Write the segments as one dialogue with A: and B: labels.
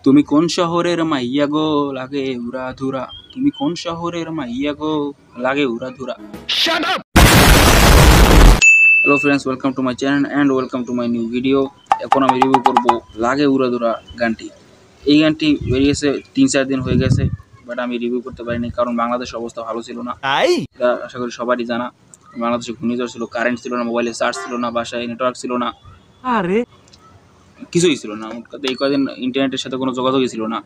A: তুমি কোন শহরের মাইয়া গো লাগে উড়াধুরা, তুমি কোন শহরের মাইয়া গো লাগে উড়াধুরা। Hello friends, welcome to my channel and welcome to my new video. এখন আমি রিভিউ করব লাগে উড়াধুরা গানটি। এই গানটি বেরিয়েছে 3-4 দিন হয়ে গেছে, বাট আমি রিভিউ করতে পারিনি কারণ বাংলাদেশের অবস্থা ভালো ছিল না। এটা আশা করি সবারই জানা। বাংলাদেশে ঘূর্ণিঝড় ছিল, কারেন্ট ছিল না, মোবাইলে চার্জ ছিল না, বাসায় নেটওয়ার্ক ছিল না, আরে কিছুই ছিল না। এই কদিন ইন্টারনেটের সাথে কোনো যোগাযোগই ছিল না।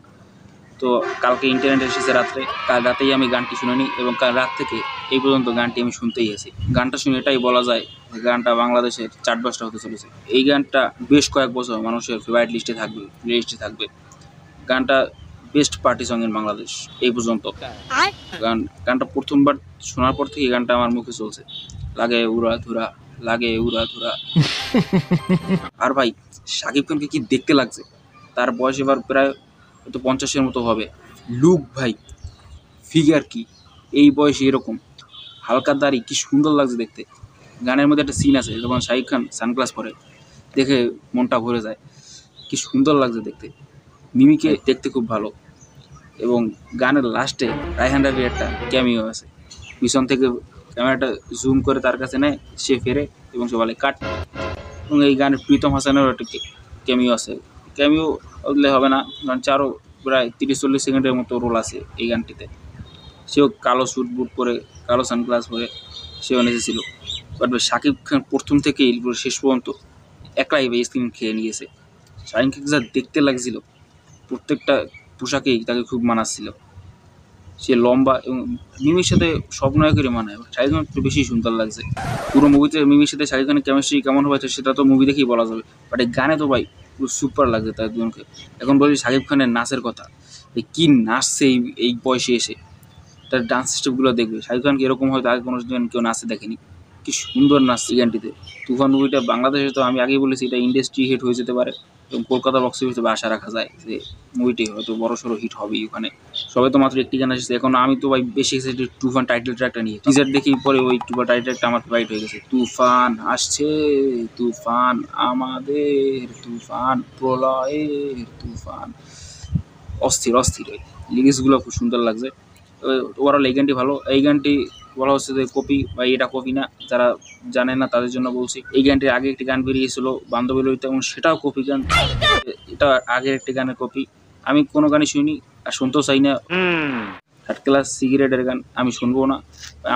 A: তো কালকে ইন্টারনেট এসেছে রাত্রে, কাল রাতেই আমি গানটি শুনে নিই এবং কাল রাত থেকে এই পর্যন্ত গানটি আমি শুনতেই আছি। গানটা শুনে এটাই বলা যায় যে গানটা বাংলাদেশের চার্টবাস্টার হতে চলেছে। এই গানটা বেশ কয়েক বছর মানুষের ফেভারিট লিস্টে থাকবে, প্লে লিস্টে থাকবে। গানটা best party song in Bangladesh এই পর্যন্ত। গানটা প্রথমবার শোনার পর থেকে গানটা আমার মুখে চলছে, লাগে উড়া ধুরা, লাগে উড়া ধুরা। আর ভাই, শাকিব খানকে কি দেখতে লাগছে! তার বয়স এবার প্রায় হয়তো 50-এর মতো হবে। লুক ভাই, ফিগার কি এই বয়সে এরকম, হালকা দাড়ি, কি সুন্দর লাগছে দেখতে। গানের মধ্যে একটা সিন আছে যখন শাকিব খান সানগ্লাস পরে, দেখে মনটা ভরে যায়। কি সুন্দর লাগছে দেখতে। মিমিকে দেখতে খুব ভালো এবং গানের লাস্টে রায়হান রাফির একটা ক্যামিও আছে। পিছন থেকে ক্যামেরাটা জুম করে তার কাছে নেয়, সে ফেরে এবং সে বলে কাট। এবং এই গানের প্রীতম হাসানেরও একটা ক্যামিও আছে। ক্যামিও বললে হবে না, কারণ চারও প্রায় 30-40 সেকেন্ডের মতো রোল আছে এই গানটিতে। সেও কালো স্যুট বুট পরে, কালো সানগ্লাস পরে সেও নেচেছিল। বাট শাকিব খান প্রথম থেকেই শেষ পর্যন্ত একলাই স্ক্রিন খেয়ে নিয়েছে। শাকিব খান যা দেখতে লাগছিল, প্রত্যেকটা পোশাকেই তাকে খুব মানাচ্ছিল। সে লম্বা এবং মিমির সাথে সব নায়কেরই মানায়, শাকিব খান একটু বেশি সুন্দর লাগছে। পুরো মুভিতে মিমির সাথে শাকিব খানের কেমিস্ট্রি কেমন হবে সেটা তো মুভি দেখেই বলা যাবে, বাট এই গানে তো ভাই পুরো সুপার লাগছে তার দুজনকে। এখন বলি শাকিব খানের নাচের কথা, কি নাচছে এই বয়সে এসে। তার ডান্স সিস্টেমগুলো দেখবে, শাকিব খানকে এরকম হয়তো আগে কোনো কেউ নাচতে দেখেনি। কি সুন্দর নাচছে এই গানটিতে। তুফান মুভিটা বাংলাদেশে তো আমি আগেই বলেছি এটা ইন্ডাস্ট্রি হিট হয়ে যেতে পারে এবং কলকাতা বক্স অফিসে আশা রাখা যায় যে মুভিটি হয়তো বড়সড় হিট হবেই। ওখানে সবাই তো মাত্র একটি গান এসেছে। এখন আমি তো ভাই বেশি এক্সাইটেড তুফান টাইটেল ট্র্যাকটা নিয়ে। টিজার দেখি পরে ওই তুফান টাইটেল ট্র্যাকটা আমার ফেভারিট হয়ে গেছে। তুফান আসছে, তুফান আমাদের, তুফান প্রলয়ের তুফান। অস্থির অস্থির লিরিক্সগুলো খুব সুন্দর লাগছে। ওভারঅল এই গানটি ভালো। এই গানটি বলা হচ্ছে যে কপি, বা এটা কপি না, যারা জানে না তাদের জন্য বলছি। এই গানটির আগে একটি গান বেরিয়েছিল বান্ধবী ললিতা, এবং সেটাও কপি গান। এটা আগের একটি গানের কপি। আমি কোনো গানই শুনি আর শুনতেও চাই না। থার্ড ক্লাস সিগারেটের গান আমি শুনবো না।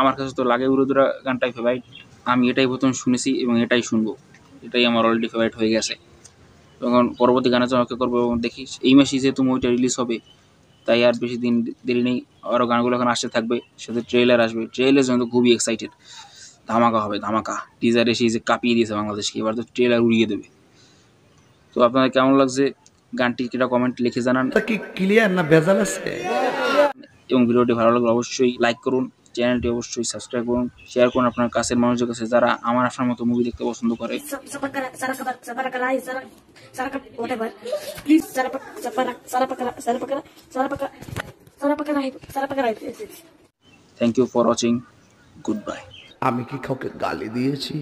A: আমার কাছে তো লাগে উড়াধুরা গানটাই ফেভারিট। আমি এটাই প্রথম শুনেছি এবং এটাই শুনবো। এটাই আমার অলরেডি ফেভারিট হয়ে গেছে। তখন পরবর্তী গানের জন্য অপেক্ষা করবো এবং দেখি এই মাসে যেহেতু মুভিটা রিলিজ হবে, তাই আর বেশি দিন দেরি নেই। আরও গানগুলো এখন আসতে থাকবে, সাথে ট্রেলার আসবে। ট্রেলার জন্য খুবই এক্সাইটেড। ধামাকা হবে ধামাকা। টিজার এসে যে কাঁপিয়ে দিয়েছে বাংলাদেশকে, এবার তো ট্রেলার উড়িয়ে দেবে। তো আপনাদের কেমন লাগছে গানটি, কিটা কমেন্ট লিখে জানান।
B: ক্লিয়ার না ভেজাল আছে?
A: এবং ভিডিওটি ভালো লাগলে অবশ্যই লাইক করুন, চ্যানেলটি অবশ্যই সাবস্ক্রাইব করুন, শেয়ার করুন আপনার কাছের মানুষের কাছে যারা আমার আপনার মতো মুভি দেখতে পছন্দ করে। Thank you for watching, goodbye.
B: আমি কি কাউকে গালি দিয়েছি?